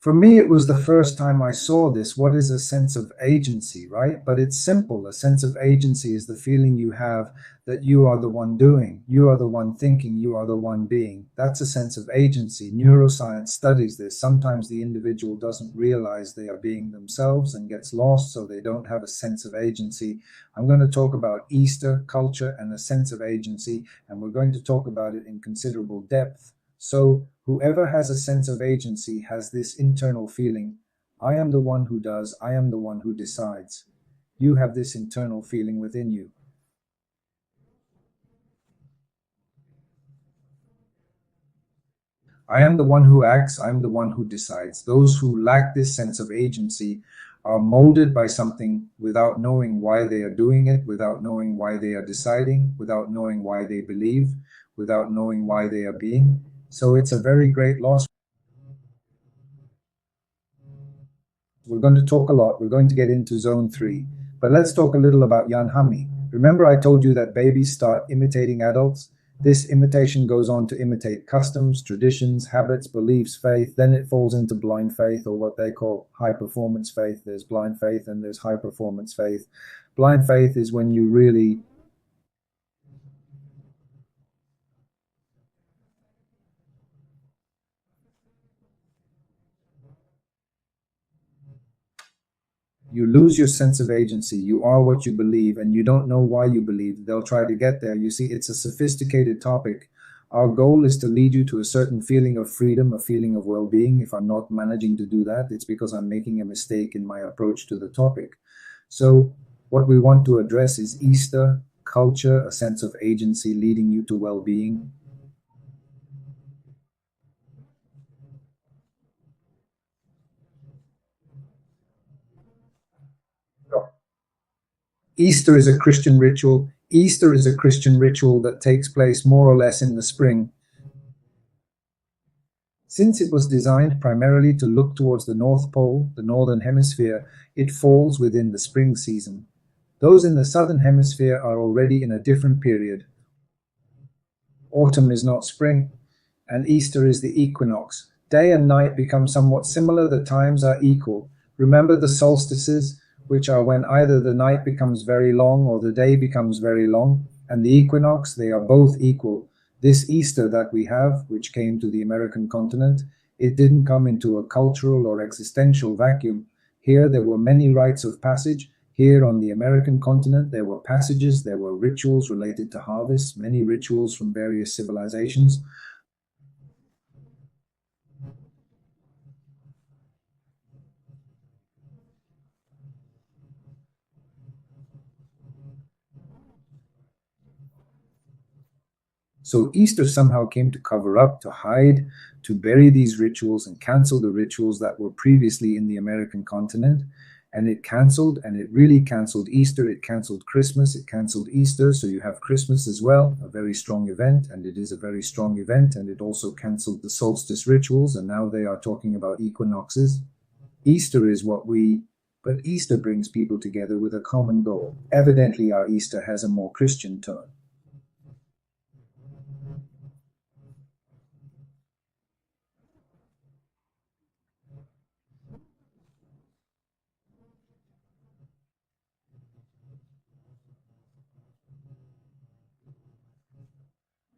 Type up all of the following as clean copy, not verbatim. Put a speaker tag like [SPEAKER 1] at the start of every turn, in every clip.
[SPEAKER 1] For me, it was the first time I saw this. What is a sense of agency, right? But it's simple. A sense of agency is the feeling you have that you are the one doing, you are the one thinking, you are the one being. That's a sense of agency. Neuroscience studies this. Sometimes the individual doesn't realize they are being themselves and gets lost, so they don't have a sense of agency. I'm going to talk about Easter, culture, and a sense of agency, and we're going to talk about it in considerable depth. So whoever has a sense of agency has this internal feeling, I am the one who does, I am the one who decides. You have this internal feeling within you. I am the one who acts, I am the one who decides. Those who lack this sense of agency are molded by something without knowing why they are doing it, without knowing why they are deciding, without knowing why they believe, without knowing why they are being. So it's a very great loss. We're going to talk a lot. We're going to get into zone 3. But let's talk a little about Yanhami. Remember I told you that babies start imitating adults? This imitation goes on to imitate customs, traditions, habits, beliefs, faith. Then it falls into blind faith, or what they call high performance faith. There's blind faith and there's high performance faith. Blind faith is when you really you lose your sense of agency. You are what you believe, and you don't know why you believe. They'll try to get there. You see, it's a sophisticated topic. Our goal is to lead you to a certain feeling of freedom, a feeling of well-being. If I'm not managing to do that, it's because I'm making a mistake in my approach to the topic. So what we want to address is Easter, culture, a sense of agency leading you to well-being. Easter is a Christian ritual. Easter is a Christian ritual that takes place more or less in the spring. Since it was designed primarily to look towards the North Pole, the Northern Hemisphere, it falls within the spring season. Those in the Southern Hemisphere are already in a different period. Autumn is not spring, and Easter is the equinox. Day and night become somewhat similar, the times are equal. Remember the solstices, which are when either the night becomes very long or the day becomes very long, and the equinox, they are both equal. This Easter that we have, which came to the American continent, it didn't come into a cultural or existential vacuum. Here there were many rites of passage. Here on the American continent, there were passages, there were rituals related to harvest, many rituals from various civilizations. So Easter somehow came to cover up, to hide, to bury these rituals and cancel the rituals that were previously in the American continent. And it canceled, and it really canceled Easter. It canceled Christmas. It canceled Easter. So you have Christmas as well, a very strong event, and it is a very strong event. And it also canceled the solstice rituals, and now they are talking about equinoxes. Easter is what but Easter brings people together with a common goal. Evidently, our Easter has a more Christian tone.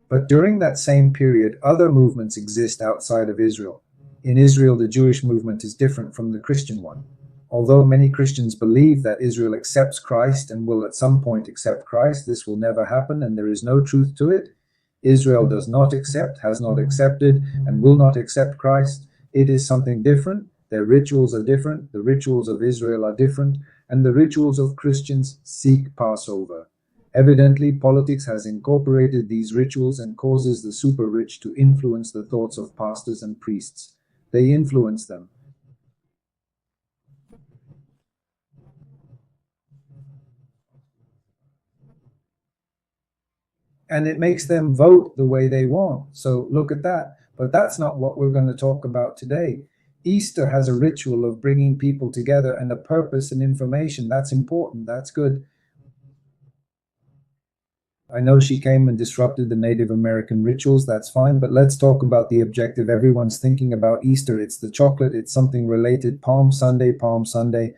[SPEAKER 1] But during that same period, other movements exist outside of Israel. In Israel, the Jewish movement is different from the Christian one. Although many Christians believe that Israel accepts Christ and will at some point accept Christ, this will never happen and there is no truth to it. Israel does not accept, has not accepted, and will not accept Christ. It is something different. Their rituals are different. The rituals of Israel are different. And the rituals of Christians seek Passover. Evidently, politics has incorporated these rituals and causes the super rich to influence the thoughts of pastors and priests. They influence them. And it makes them vote the way they want. So look at that. But that's not what we're going to talk about today. Easter has a ritual of bringing people together and a purpose and information. That's important. That's good. I know she came and disrupted the Native American rituals, that's fine, but let's talk about the objective. Everyone's thinking about Easter. It's the chocolate, it's something related. Palm Sunday, Palm Sunday.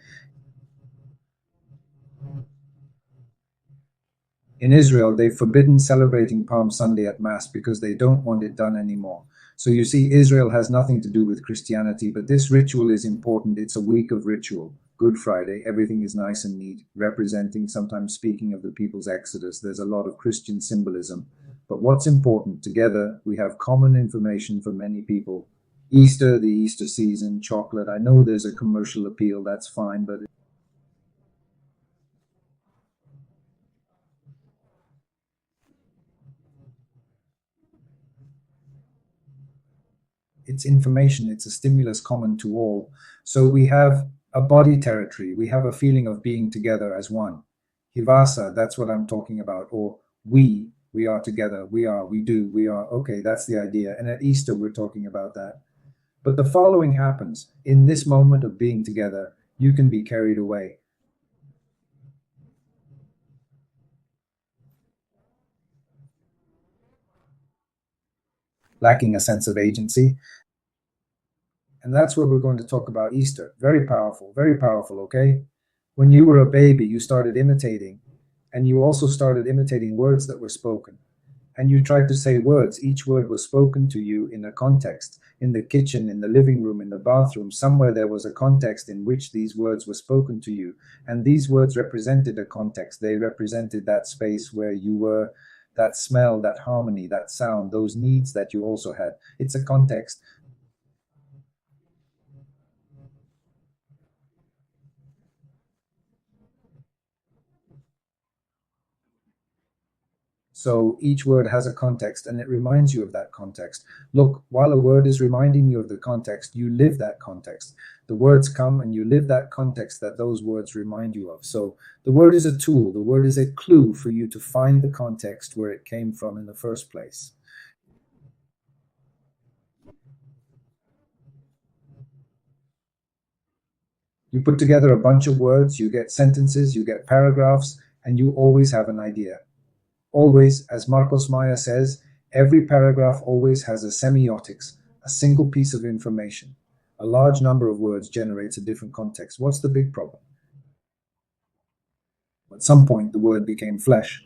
[SPEAKER 1] In Israel, they've forbidden celebrating Palm Sunday at Mass because they don't want it done anymore. So you see, Israel has nothing to do with Christianity, but this ritual is important. It's a week of ritual. Good Friday, everything is nice and neat, representing, sometimes speaking of the people's exodus. There's a lot of Christian symbolism. But what's important, together, we have common information for many people. Easter, the Easter season, chocolate. I know there's a commercial appeal, that's fine, but it's information, it's a stimulus common to all. So we have a body territory, we have a feeling of being together as one. Hivasa, that's what I'm talking about. Or we are together, we are, we do, we are. Okay, that's the idea. And at Easter, we're talking about that. But the following happens in this moment of being together, you can be carried away, lacking a sense of agency. And that's where we're going to talk about Easter. Very powerful, okay? When you were a baby, you started imitating, and you also started imitating words that were spoken. And you tried to say words. Each word was spoken to you in a context. In the kitchen, in the living room, in the bathroom, somewhere there was a context in which these words were spoken to you. And these words represented a context. They represented that space where you were, that smell, that harmony, that sound, those needs that you also had. It's a context. So each word has a context and it reminds you of that context. Look, while a word is reminding you of the context, you live that context. The words come and you live that context that those words remind you of. So the word is a tool, the word is a clue for you to find the context where it came from in the first place. You put together a bunch of words, you get sentences, you get paragraphs, and you always have an idea. Always, as Marcos Maya says, every paragraph always has a semiotics, a single piece of information. A large number of words generates a different context. What's the big problem? At some point, the word became flesh.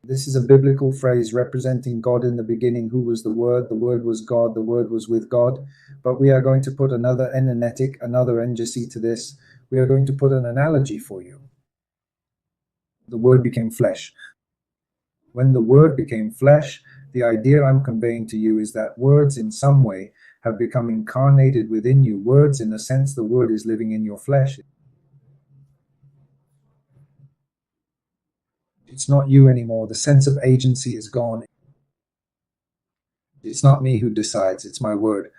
[SPEAKER 1] This is a biblical phrase representing God in the beginning, who was the Word was God, the Word was with God. But we are going to put another enenetic, another engesy to this. We are going to put an analogy for you. The Word became flesh. When the Word became flesh, the idea I'm conveying to you is that words in some way have become incarnated within you. Words, in a sense, the Word is living in your flesh. It's not you anymore. The sense of agency is gone. It's not me who decides, it's my Word.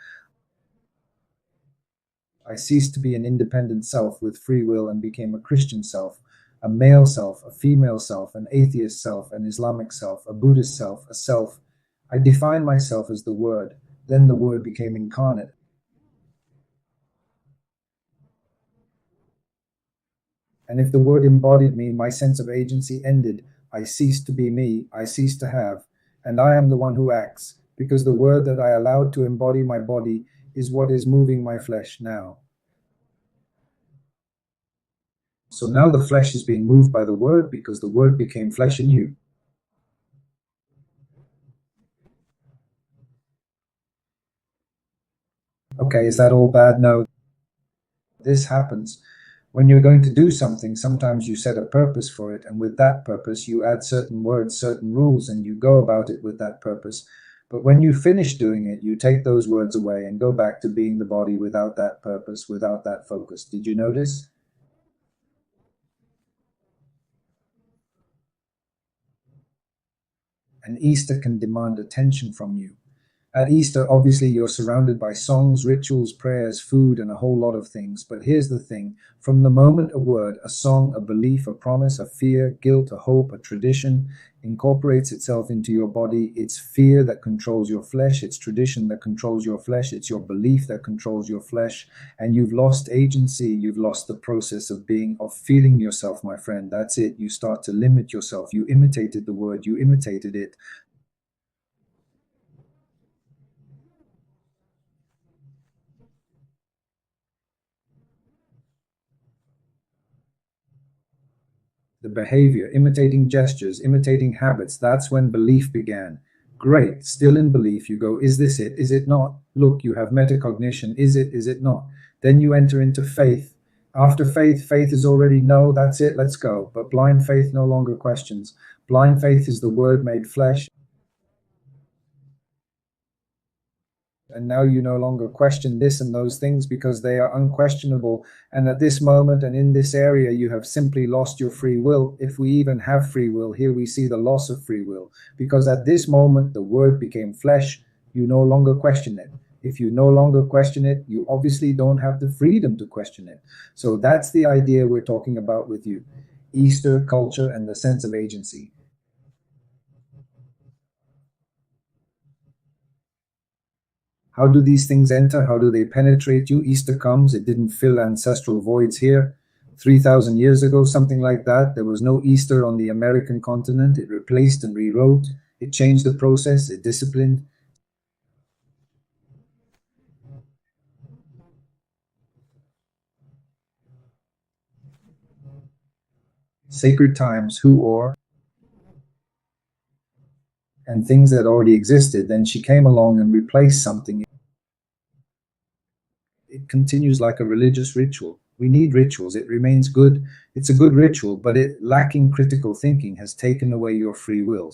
[SPEAKER 1] I ceased to be an independent self with free will and became a Christian self, a male self, a female self, an atheist self, an Islamic self, a Buddhist self, a self. I defined myself as the Word. Then the Word became incarnate. And if the Word embodied me, my sense of agency ended. I ceased to be me, I ceased to have, and I am the one who acts, because the Word that I allowed to embody my body is what is moving my flesh now. So now the flesh is being moved by the Word because the Word became flesh in you. Okay, is that all bad? No. This happens when you're going to do something. Sometimes you set a purpose for it, and with that purpose, you add certain words, certain rules, and you go about it with that purpose. But when you finish doing it, you take those words away and go back to being the body without that purpose, without that focus. Did you notice? And Easter can demand attention from you. At Easter, obviously, you're surrounded by songs, rituals, prayers, food, and a whole lot of things. But here's the thing: from the moment a word, a song, a belief, a promise, a fear, guilt, a hope, a tradition incorporates itself into your body, it's fear that controls your flesh, it's tradition that controls your flesh, it's your belief that controls your flesh, and you've lost agency, you've lost the process of being, of feeling yourself, my friend. That's it. You start to limit yourself. You imitated the word, you imitated it. The behavior, imitating gestures, imitating habits, that's when belief began. Great, still in belief, you go, is this it? Is it not? Look, you have metacognition. Is it? Is it not? Then you enter into faith. After faith, faith is already no, that's it, let's go. But blind faith no longer questions. Blind faith is the word made flesh. And now you no longer question this and those things because they are unquestionable. And at this moment and in this area, you have simply lost your free will. If we even have free will, here we see the loss of free will. Because at this moment, the word became flesh. You no longer question it. If you no longer question it, you obviously don't have the freedom to question it. So that's the idea we're talking about with you: Easter culture and the sense of agency. How do these things enter? How do they penetrate you? Easter comes, it didn't fill ancestral voids here. 3,000 years ago, something like that. There was no Easter on the American continent. It replaced and rewrote. It changed the process. It disciplined. Sacred times, who or, and things that already existed. Then she came along and replaced something. It continues like a religious ritual. We need rituals. It remains good. It's a good ritual, but it lacking critical thinking has taken away your free will.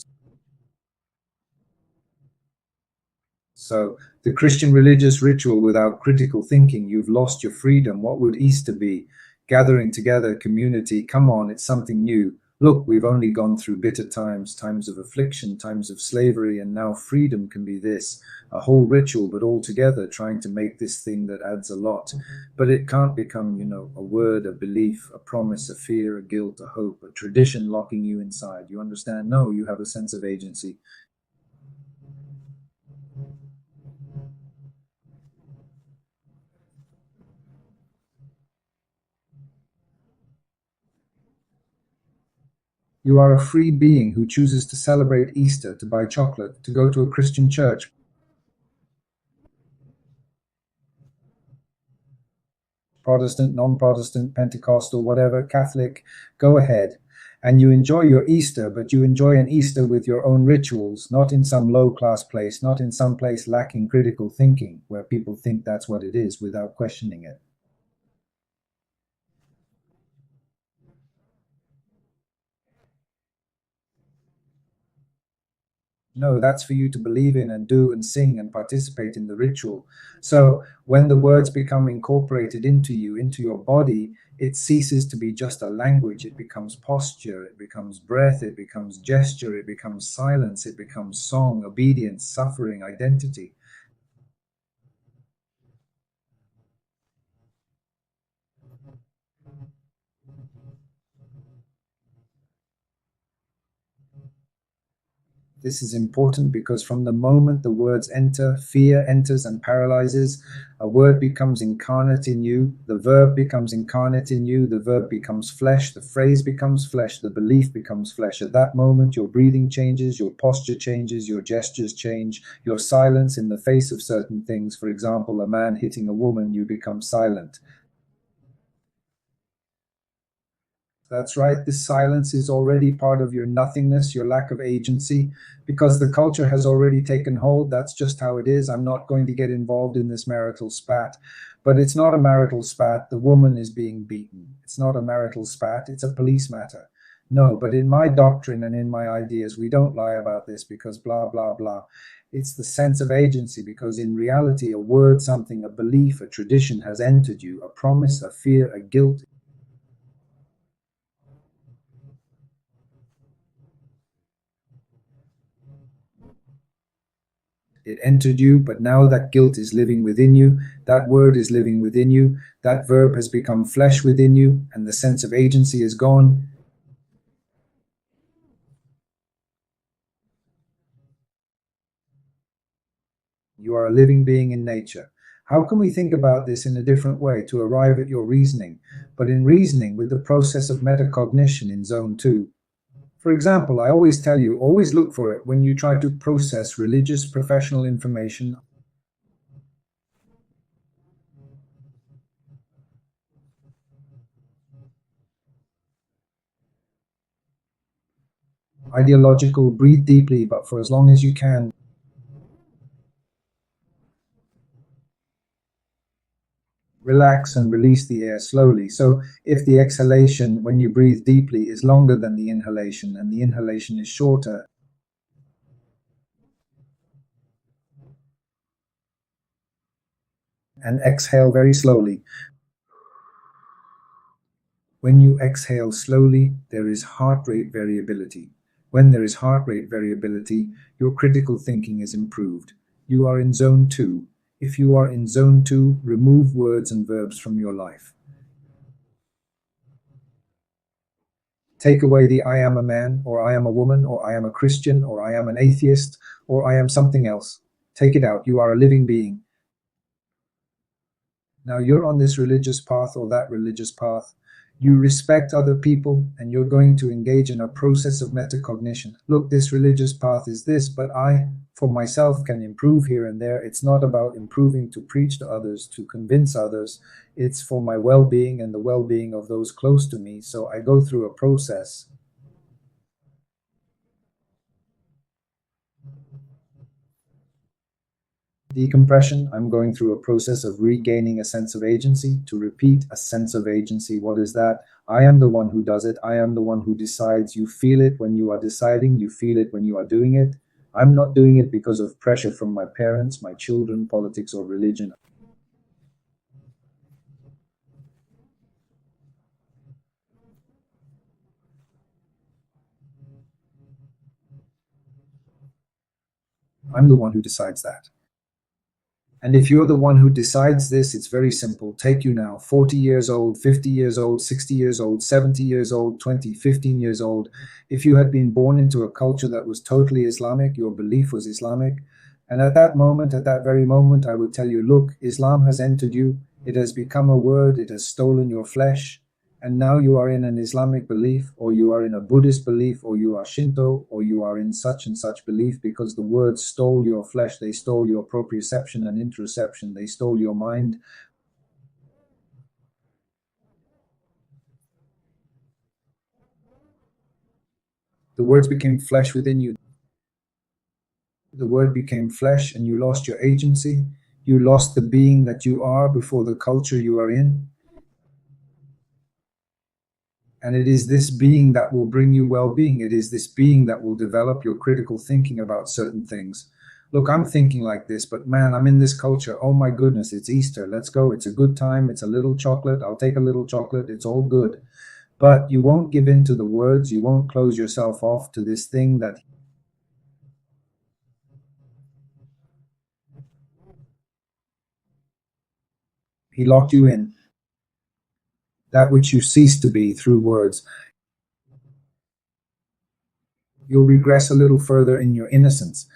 [SPEAKER 1] So, the Christian religious ritual without critical thinking, you've lost your freedom. What would Easter be? Gathering together, community. Come on, it's something new. Look, we've only gone through bitter times, times of affliction, times of slavery, and now freedom can be this, a whole ritual, but all together, trying to make this thing that adds a lot. But it can't become, a word, a belief, a promise, a fear, a guilt, a hope, a tradition locking you inside. You understand? No, you have a sense of agency. You are a free being who chooses to celebrate Easter, to buy chocolate, to go to a Christian church, Protestant, non Protestant, Pentecostal, whatever, Catholic, go ahead. And you enjoy your Easter, but you enjoy an Easter with your own rituals, not in some low class place, not in some place lacking critical thinking, where people think that's what it is without questioning it. No, that's for you to believe in and do and sing and participate in the ritual. So when the words become incorporated into you, into your body, it ceases to be just a language. It becomes posture, it becomes breath, it becomes gesture, it becomes silence, it becomes song, obedience, suffering, identity. This is important because from the moment the words enter, fear enters and paralyzes. A word becomes incarnate in you, the verb becomes incarnate in you, the verb becomes flesh, the phrase becomes flesh, the belief becomes flesh. At that moment, your breathing changes, your posture changes, your gestures change, your silence in the face of certain things. For example, a man hitting a woman, you become silent. That's right. This silence is already part of your nothingness, your lack of agency, because the culture has already taken hold. That's just how it is. I'm not going to get involved in this marital spat, but it's not a marital spat. The woman is being beaten. It's not a marital spat. It's a police matter. No, but in my doctrine and in my ideas, we don't lie about this because blah, blah, blah. It's the sense of agency because in reality, a word, something, a belief, a tradition has entered you, a promise, a fear, a guilt. It entered you, but now that guilt is living within you, that word is living within you, that verb has become flesh within you, and the sense of agency is gone. You are a living being in nature. How can we think about this in a different way to arrive at your reasoning, but in reasoning with the process of metacognition in zone 2? For example, I always tell you, always look for it when you try to process religious professional information, ideological, breathe deeply, but for as long as you can, relax and release the air slowly. So if the exhalation when you breathe deeply is longer than the inhalation and the inhalation is shorter, and exhale very slowly. When you exhale slowly, there is heart rate variability. When there is heart rate variability, your critical thinking is improved. You are in zone 2. If you are in zone 2, remove words and verbs from your life. Take away the I am a man, or I am a woman, or I am a Christian, or I am an atheist, or I am something else. Take it out. You are a living being. Now you're on this religious path or that religious path. You respect other people and you're going to engage in a process of metacognition. Look, this religious path is this, but I, for myself, can improve here and there. It's not about improving to preach to others, to convince others. It's for my well being and the well being of those close to me. So I go through a process. Decompression, I'm going through a process of regaining a sense of agency. To repeat, a sense of agency. What is that? I am the one who does it. I am the one who decides. You feel it when you are deciding. You feel it when you are doing it. I'm not doing it because of pressure from my parents, my children, politics, or religion. I'm the one who decides that. And if you're the one who decides this, it's very simple. Take you now, 40 years old, 50 years old, 60 years old, 70 years old, 20, 15 years old. If you had been born into a culture that was totally Islamic, your belief was Islamic, and at that moment, at that very moment, I would tell you, look, Islam has entered you. It has become a word. It has stolen your flesh. And now you are in an Islamic belief, or you are in a Buddhist belief, or you are Shinto, or you are in such and such belief because the words stole your flesh, they stole your proprioception and interoception, they stole your mind. The words became flesh within you. The word became flesh, and you lost your agency. You lost the being that you are before the culture you are in. And it is this being that will bring you well being. It is this being that will develop your critical thinking about certain things. Look, I'm thinking like this, but man, I'm in this culture. Oh my goodness, it's Easter. Let's go. It's a good time. It's a little chocolate. I'll take a little chocolate. It's all good. But you won't give in to the words. You won't close yourself off to this thing that he locked you in, that which you cease to be through words. You'll regress a little further in your innocence.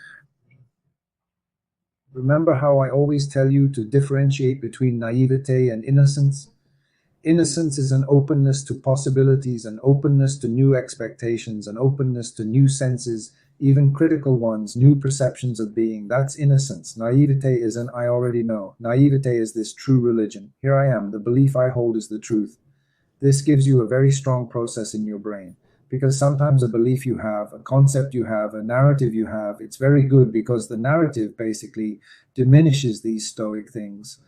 [SPEAKER 1] Remember how I always tell you to differentiate between naivete and innocence? Innocence is an openness to possibilities, an openness to new expectations, an openness to new senses, even critical ones, new perceptions of being. That's innocence. Naivete is an I already know. Naivete is this true religion. Here I am. The belief I hold is the truth. This gives you a very strong process in your brain. Because sometimes a belief you have, a concept you have, a narrative you have, it's very good because the narrative basically diminishes these stoic things.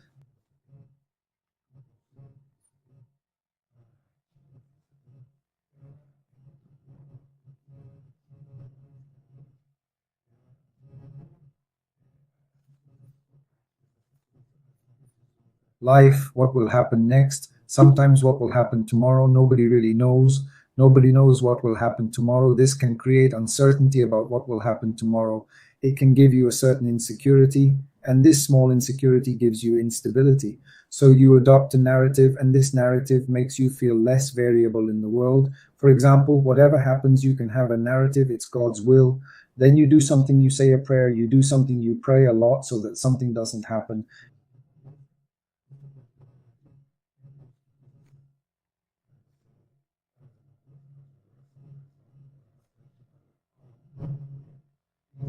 [SPEAKER 1] Life, what will happen next, sometimes what will happen tomorrow, nobody really knows. Nobody knows what will happen tomorrow. This can create uncertainty about what will happen tomorrow. It can give you a certain insecurity, and this small insecurity gives you instability. So you adopt a narrative, and this narrative makes you feel less variable in the world. For example, whatever happens, you can have a narrative, it's God's will. Then you do something, you say a prayer, you do something, you pray a lot so that something doesn't happen.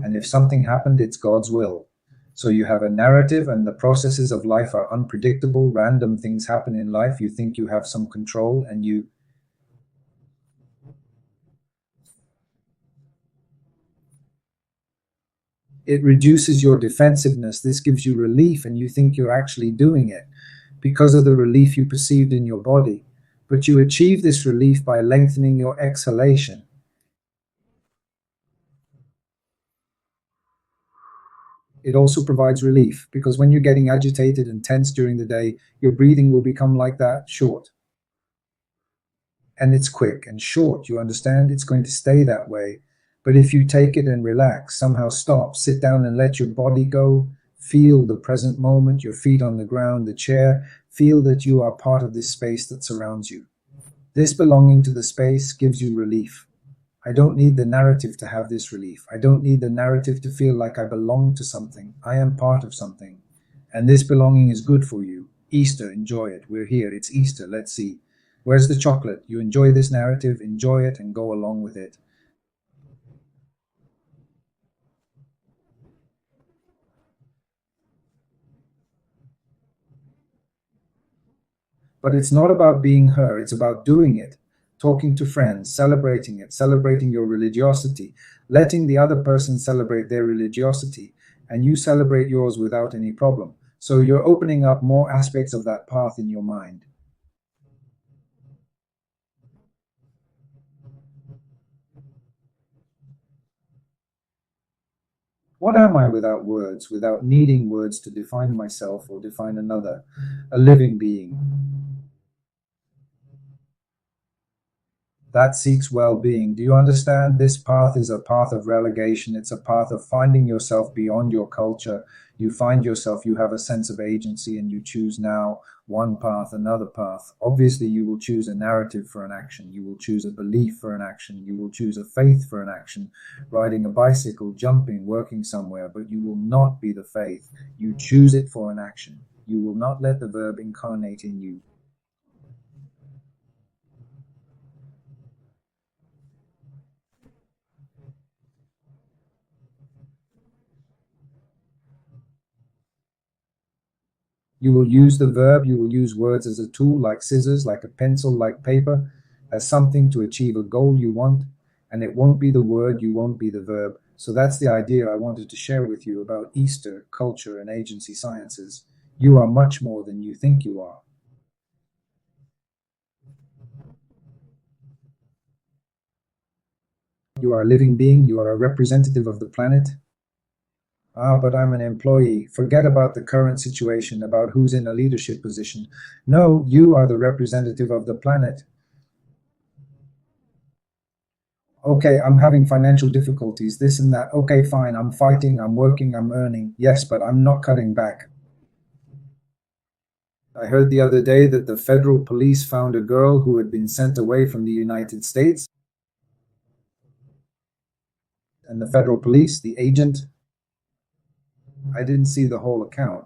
[SPEAKER 1] And if something happened, it's God's will. So you have a narrative, and the processes of life are unpredictable. Random things happen in life. You think you have some control, and it reduces your defensiveness. This gives you relief, and you think you're actually doing it because of the relief you perceived in your body. But you achieve this relief by lengthening your exhalation. It also provides relief because when you're getting agitated and tense during the day, your breathing will become like that, short. And it's quick and short. You understand? It's going to stay that way. But if you take it and relax, somehow stop, sit down and let your body go, feel the present moment, your feet on the ground, the chair, feel that you are part of this space that surrounds you. This belonging to the space gives you relief. I don't need the narrative to have this relief. I don't need the narrative to feel like I belong to something. I am part of something. And this belonging is good for you. Easter, enjoy it. We're here. It's Easter. Let's see. Where's the chocolate? You enjoy this narrative, enjoy it, and go along with it. But it's not about being her, it's about doing it. Talking to friends, celebrating it, celebrating your religiosity, letting the other person celebrate their religiosity, and you celebrate yours without any problem. So you're opening up more aspects of that path in your mind. What am I without words, without needing words to define myself or define another? A living being that seeks well being. Do you understand? This path is a path of relegation. It's a path of finding yourself beyond your culture. You find yourself, you have a sense of agency, and you choose now one path, another path. Obviously, you will choose a narrative for an action. You will choose a belief for an action. You will choose a faith for an action. Riding a bicycle, jumping, working somewhere, but you will not be the faith. You choose it for an action. You will not let the verb incarnate in you. You will use the verb, you will use words as a tool, like scissors, like a pencil, like paper, as something to achieve a goal you want, and it won't be the word, you won't be the verb. So that's the idea I wanted to share with you about Easter, culture, and agency sciences. You are much more than you think you are. You are a living being, you are a representative of the planet. Ah, but I'm an employee. Forget about the current situation, about who's in a leadership position. No, you are the representative of the planet. Okay, I'm having financial difficulties, this and that. Okay, fine, I'm fighting, I'm working, I'm earning. Yes, but I'm not cutting back. I heard the other day that the federal police found a girl who had been sent away from the United States, and the federal police, the agent, I didn't see the whole account.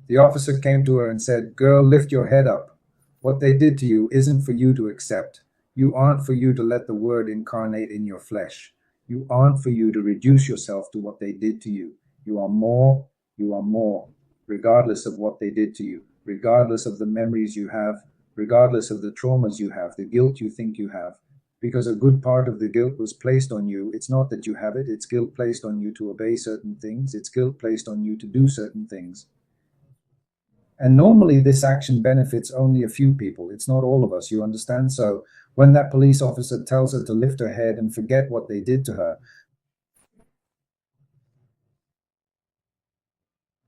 [SPEAKER 1] The officer came to her and said, "Girl, lift your head up. What they did to you isn't for you to accept. You aren't for you to let the word incarnate in your flesh. You aren't for you to reduce yourself to what they did to you. You are more, you are more, regardless of what they did to you, regardless of the memories you have, regardless of the traumas you have, the guilt you think you have. Because a good part of the guilt was placed on you. It's not that you have it, it's guilt placed on you to obey certain things, it's guilt placed on you to do certain things. And normally, this action benefits only a few people. It's not all of us, you understand? So, when that police officer tells her to lift her head and forget what they did to her,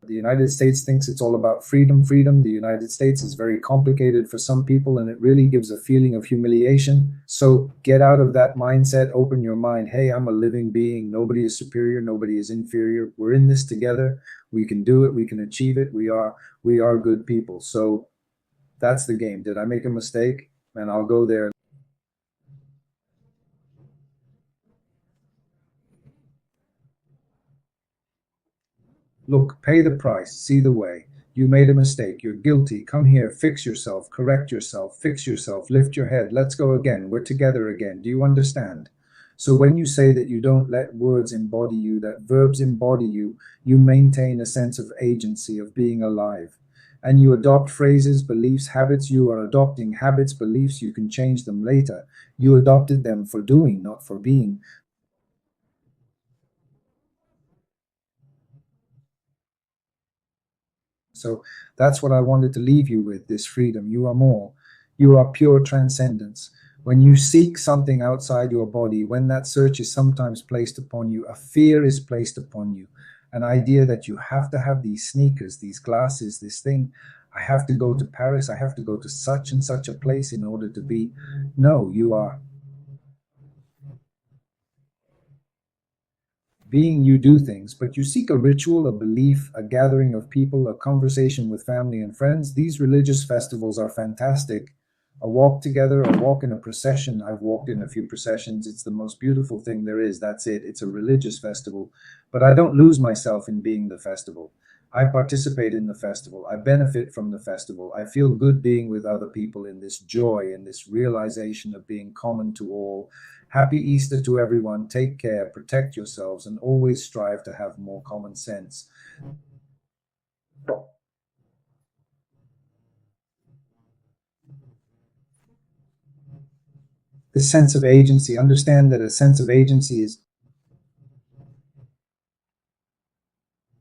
[SPEAKER 1] The United States thinks it's all about freedom, freedom. The United States is very complicated for some people and it really gives a feeling of humiliation. So get out of that mindset, open your mind. Hey, I'm a living being. Nobody is superior, nobody is inferior. We're in this together. We can do it, we can achieve it. We are good people. So that's the game. Did I make a mistake? And I'll go there. Look, pay the price, see the way. You made a mistake, you're guilty. Come here, fix yourself, correct yourself, fix yourself, lift your head. Let's go again. We're together again. Do you understand? So when you say that you don't let words embody you, that verbs embody you, you maintain a sense of agency, of being alive. And you adopt phrases, beliefs, habits. You are adopting habits, beliefs. You can change them later. You adopted them for doing, not for being. So that's what I wanted to leave you with, this freedom. You are more. You are pure transcendence. When you seek something outside your body, when that search is sometimes placed upon you, a fear is placed upon you, an idea that you have to have these sneakers, these glasses, this thing. I have to go to Paris. I have to go to such and such a place in order to be. No, you are being. You do things, but you seek a ritual, a belief, a gathering of people, a conversation with family and friends. These religious festivals are fantastic. A walk together, a walk in a procession. I've walked in a few processions. It's the most beautiful thing there is. That's it. It's a religious festival. But I don't lose myself in being the festival. I participate in the festival. I benefit from the festival. I feel good being with other people in this joy and this realization of being common to all. Happy Easter to everyone. Take care, protect yourselves, and always strive to have more common sense. This sense of agency, understand that a sense of agency is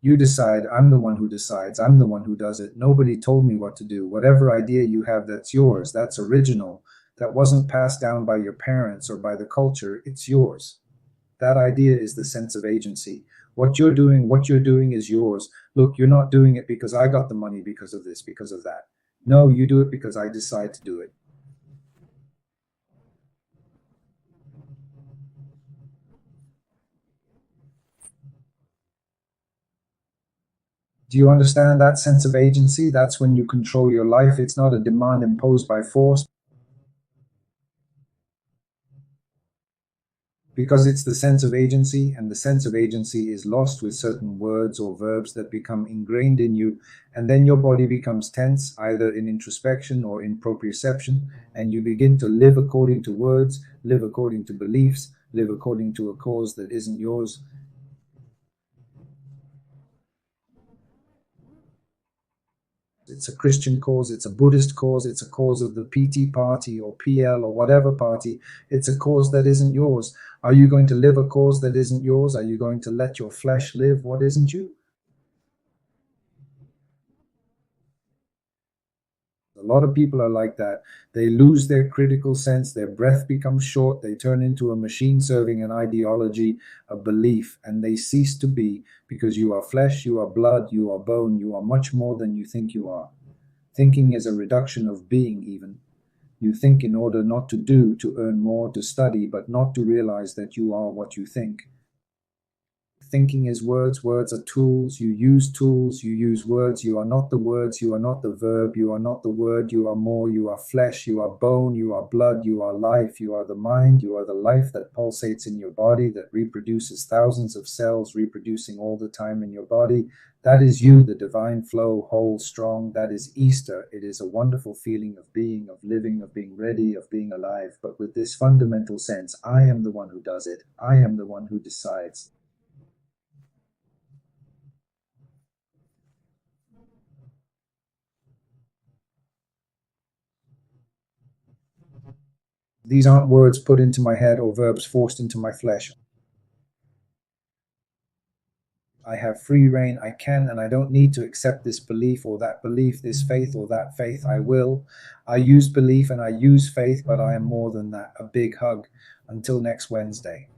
[SPEAKER 1] you decide. I'm the one who decides. I'm the one who does it. Nobody told me what to do. Whatever idea you have, that's yours. That's original. That wasn't passed down by your parents or by the culture. It's yours. That idea is the sense of agency. What you're doing is yours. Look, you're not doing it because I got the money because of this, because of that. No, you do it because I decide to do it. Do you understand that sense of agency? That's when you control your life. It's not a demand imposed by force, because it's the sense of agency, and the sense of agency is lost with certain words or verbs that become ingrained in you, and then your body becomes tense, either in introspection or in proprioception, and you begin to live according to words, live according to beliefs, live according to a cause that isn't yours. It's a Christian cause, it's a Buddhist cause, it's a cause of the PT party or PL or whatever party. It's a cause that isn't yours. Are you going to live a cause that isn't yours? Are you going to let your flesh live what isn't you? A lot of people are like that. They lose their critical sense, their breath becomes short, they turn into a machine serving an ideology, a belief, and they cease to be, because you are flesh, you are blood, you are bone, you are much more than you think you are. Thinking is a reduction of being, even. You think in order not to do, to earn more, to study, but not to realize that you are what you think. Thinking is words. Words are tools. You use tools. You use words. You are not the words. You are not the verb. You are not the word. You are more. You are flesh. You are bone. You are blood. You are life. You are the mind. You are the life that pulsates in your body, that reproduces thousands of cells, reproducing all the time in your body. That is you, the divine flow, whole, strong. That is Easter. It is a wonderful feeling of being, of living, of being ready, of being alive. But with this fundamental sense, I am the one who does it. I am the one who decides. These aren't words put into my head or verbs forced into my flesh. I have free reign. I can and I don't need to accept this belief, this faith or that faith. I will. I use belief and I use faith, but I am more than that. A big hug. Until next Wednesday.